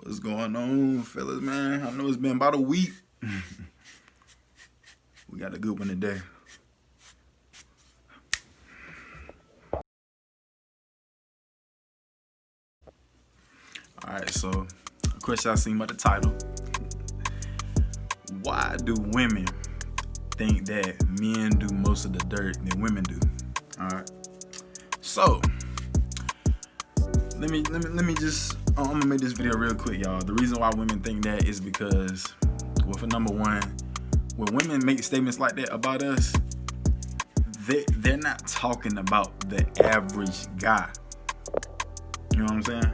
What's going on, fellas, man? I know it's been about a week. We got a good one today. Alright, so of course y'all seen by the title. Why do women think that men do most of the dirt than women do? Alright. So let me just I'm gonna make this video real quick, y'all. The reason why women think that is because, well, for number one, when women make statements like that about us, they're not talking about the average guy. You know what I'm saying?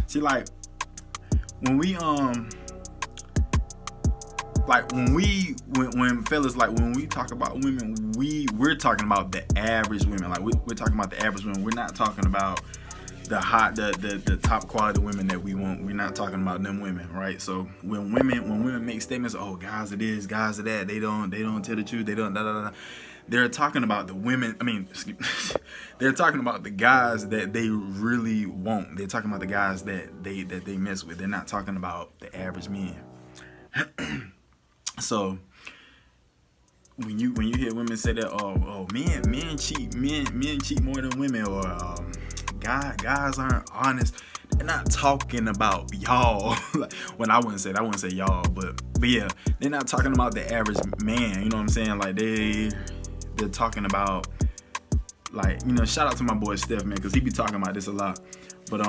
See, like when we when fellas, like when we talk about women, we're talking about the average women. Like we're talking about the average women. We're not talking about the top quality women that we want. We're not talking about them women, right? So when women make statements, oh, guys it is, guys of that, they don't tell the truth, they don't da da da. They're talking about the women. I mean, they're talking about the guys that they really want. They're talking about the guys that they mess with. They're not talking about the average men. So when you hear women say that, oh men cheat more than women, or guys aren't honest, they're not talking about y'all. When I wouldn't say y'all, but yeah, they're not talking about the average man. You know what I'm saying? Like they're talking about, like, you know, shout out to my boy Steph, man, because he be talking about this a lot. But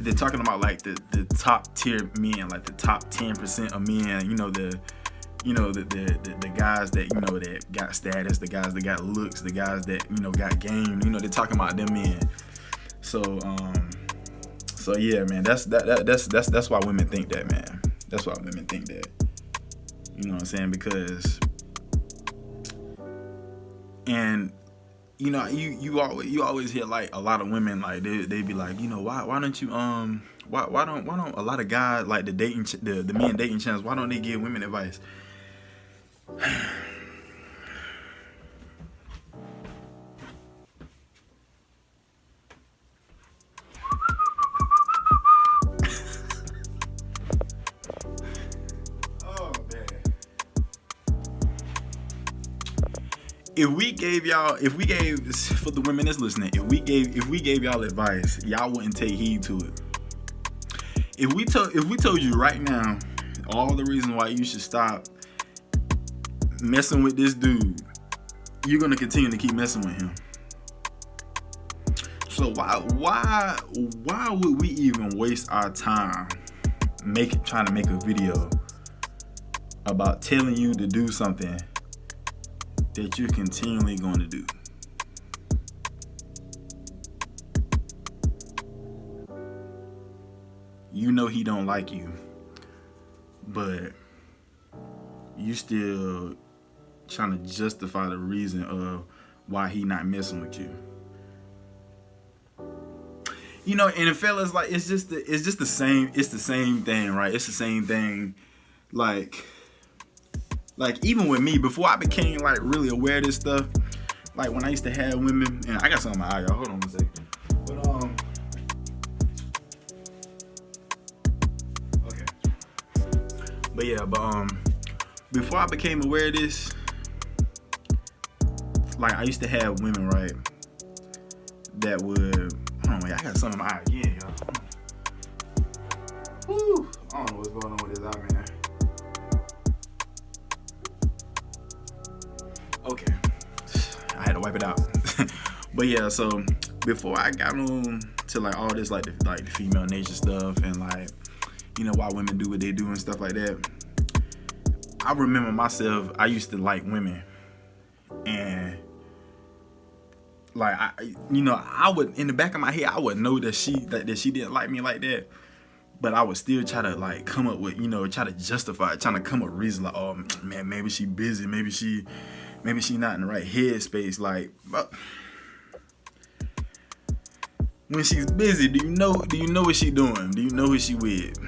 they're talking about like the top tier men, like the top 10% of men. You know, the guys that, you know, that got status, the guys that got looks, the guys that, you know, got game. You know, they're talking about them men. So yeah, man, that's why women think that, man. That's why women think that. You know what I'm saying? Because, and you know, you always hear like a lot of women, like they be like, you know, why don't you why don't a lot of guys, like the men dating channels, why don't they give women advice? If we gave, for the women that's listening, if we gave y'all advice, y'all wouldn't take heed to it. If we told you right now all the reasons why you should stop messing with this dude, you're gonna continue to keep messing with him. So why would we even waste our time trying to make a video about telling you to do something that you're continually going to do? You know he don't like you, but you still trying to justify the reason of why he not messing with you. You know, and the fellas, like, it's just the same thing, right? It's the same thing, like even with me, before I became like really aware of this stuff, like when I used to have women, and I got something in my eye, y'all, hold on a second. But okay. But yeah, before I became aware of this, like I used to have women, right, that would, hold on, wait, I got something in my eye again, y'all. Woo! I don't know what's going on with this eye, man. Okay, I had to wipe it out. But yeah, so before I got on to like all this, like the female nature stuff, and like, you know, why women do what they do and stuff like that, I remember myself, I used to like women, and like I would, in the back of my head, I would know that she didn't like me like that, but I would still try to like come up with, you know, try to justify it, trying to come up with reasons like, oh man, maybe she busy, maybe she not in the right headspace. Like, when she's busy, do you know what she doing? Do you know who she with?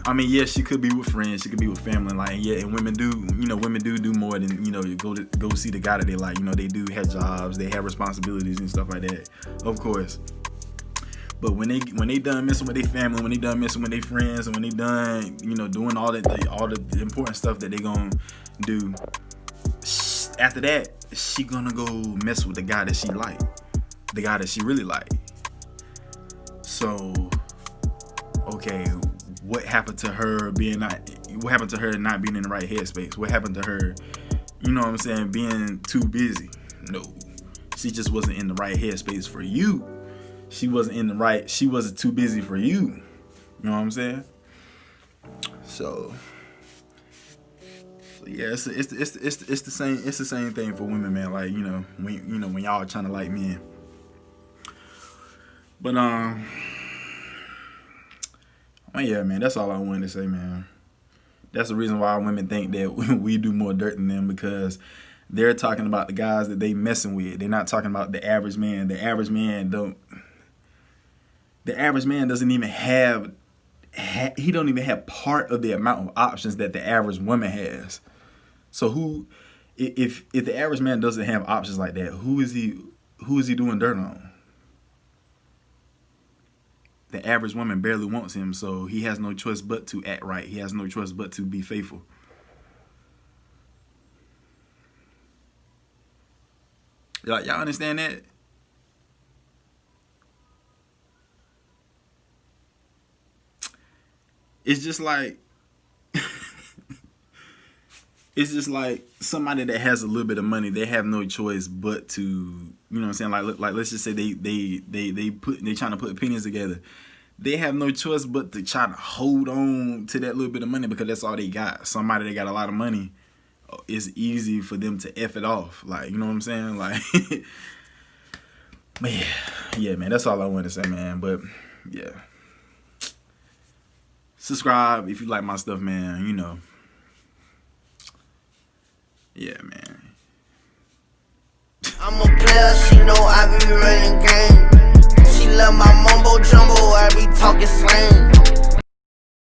I mean, yes, she could be with friends, she could be with family, like, yeah, and women do more than, you know, go see the guy that they like. You know, they do have jobs, they have responsibilities and stuff like that, of course. But when they done messing with their family, when they done messing with their friends, and when they done, you know, doing all the important stuff that they gonna do, after that, she gonna go mess with the guy that she like, the guy that she really like. So, okay, what happened to her what happened to her not being in the right headspace? What happened to her, you know what I'm saying, being too busy? No, she just wasn't in the right headspace for you. She wasn't too busy for you. You know what I'm saying? So yeah, it's the same thing for women, man. Like, when y'all are trying to like men. But well, yeah, man, that's all I wanted to say, man. That's the reason why women think that we do more dirt than them, because they're talking about the guys that they messing with. They're not talking about the average man. The average man doesn't even have part of the amount of options that the average woman has. So if the average man doesn't have options like that, who is he doing dirt on? The average woman barely wants him, so he has no choice but to act right. He has no choice but to be faithful. Y'all understand that? It's just like somebody that has a little bit of money, they have no choice but to, you know what I'm saying? Like let's just say they trying to put pennies together. They have no choice but to try to hold on to that little bit of money, because that's all they got. Somebody that got a lot of money, it's easy for them to F it off. Like, you know what I'm saying? Like, but yeah, man, that's all I wanted to say, man. But yeah, subscribe if you like my stuff, man. You know, yeah, man. I'm a player, she know I be running.